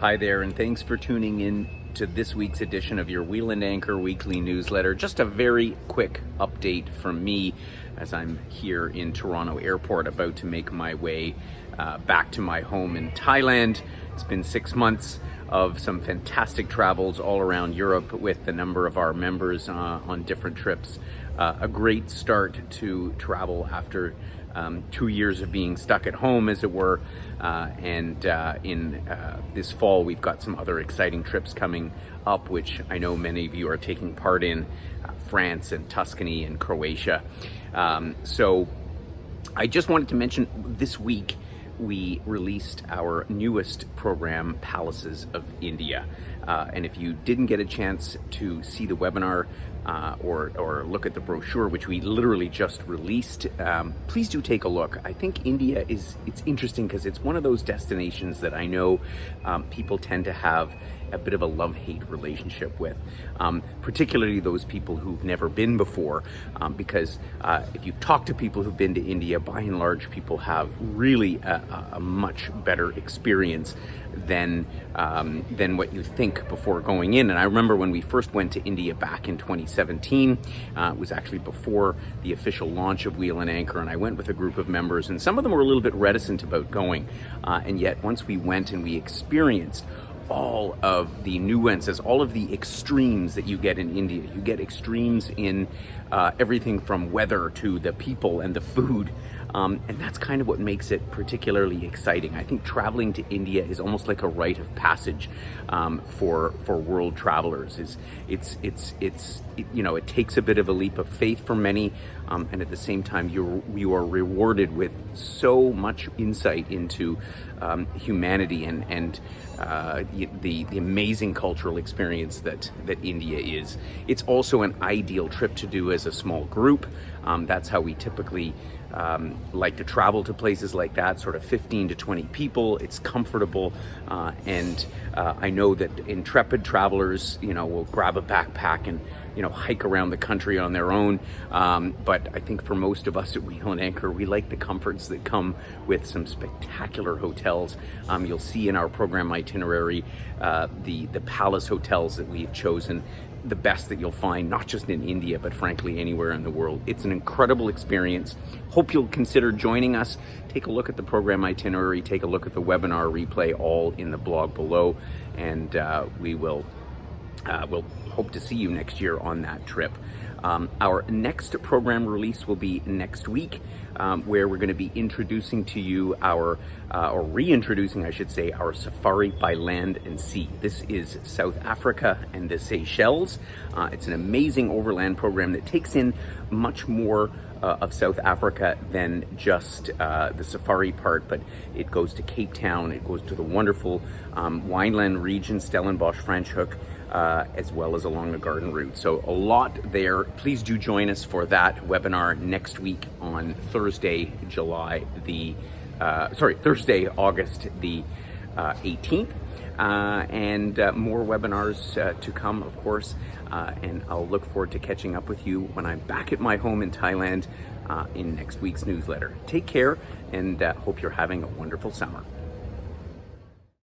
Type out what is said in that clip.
Hi there, and thanks for tuning in to this week's edition of your Wheel and Anchor weekly newsletter. Just a very quick update from me as I'm here in Toronto Airport, about to make my way back to my home in Thailand. It's been 6 months of some fantastic travels all around Europe with a number of our members on different trips. A great start to travel after 2 years of being stuck at home, as it were, and in this fall we've got some other exciting trips coming up, which I know many of you are taking part in, France and Tuscany and Croatia. So I just wanted to mention, this week we released our newest program, Palaces of India. And if you didn't get a chance to see the webinar or look at the brochure, which we literally just released, please do take a look. I think India it's interesting because it's one of those destinations that I know people tend to have a bit of a love-hate relationship with, particularly those people who've never been before, because if you talk to people who've been to India, by and large, people have really a much better experience than what you think before going in. And I remember when we first went to India back in 2017, it was actually before the official launch of Wheel and Anchor, and I went with a group of members, and some of them were a little bit reticent about going, and yet once we went and we experienced all of the nuances, all of the extremes that you get in India. You get extremes in everything from weather to the people and the food. And that's kind of what makes it particularly exciting. I think traveling to India is almost like a rite of passage for world travelers. It takes a bit of a leap of faith for many, and at the same time you are rewarded with so much insight into humanity and the amazing cultural experience that India is. It's also an ideal trip to do as a small group. That's how we typically like to travel to places like that, sort of 15 to 20 people. It's comfortable, and I know that intrepid travelers, will grab a backpack and hike around the country on their own. But I think for most of us at Wheel and Anchor, we like the comforts that come with some spectacular hotels. You'll see in our program itinerary the palace hotels that we've chosen, the best that you'll find, not just in India, but frankly anywhere in the world. It's an incredible experience. Hope you'll consider joining us. Take a look at the program itinerary, take a look at the webinar replay, all in the blog below, and we'll hope to see you next year on that trip. Our next program release will be next week, where we're going to be introducing to you or reintroducing, I should say, our safari by land and sea. This is South Africa and the Seychelles. It's an amazing overland program that takes in much more of South Africa than just the safari part, but it goes to Cape Town, it goes to the wonderful wineland region, Stellenbosch, Franschhoek, as well as along the Garden Route. So a lot there. Please do join us for that webinar next week on Thursday, August the 18th. And more webinars to come, of course, and I'll look forward to catching up with you when I'm back at my home in Thailand in next week's newsletter. Take care, and hope you're having a wonderful summer.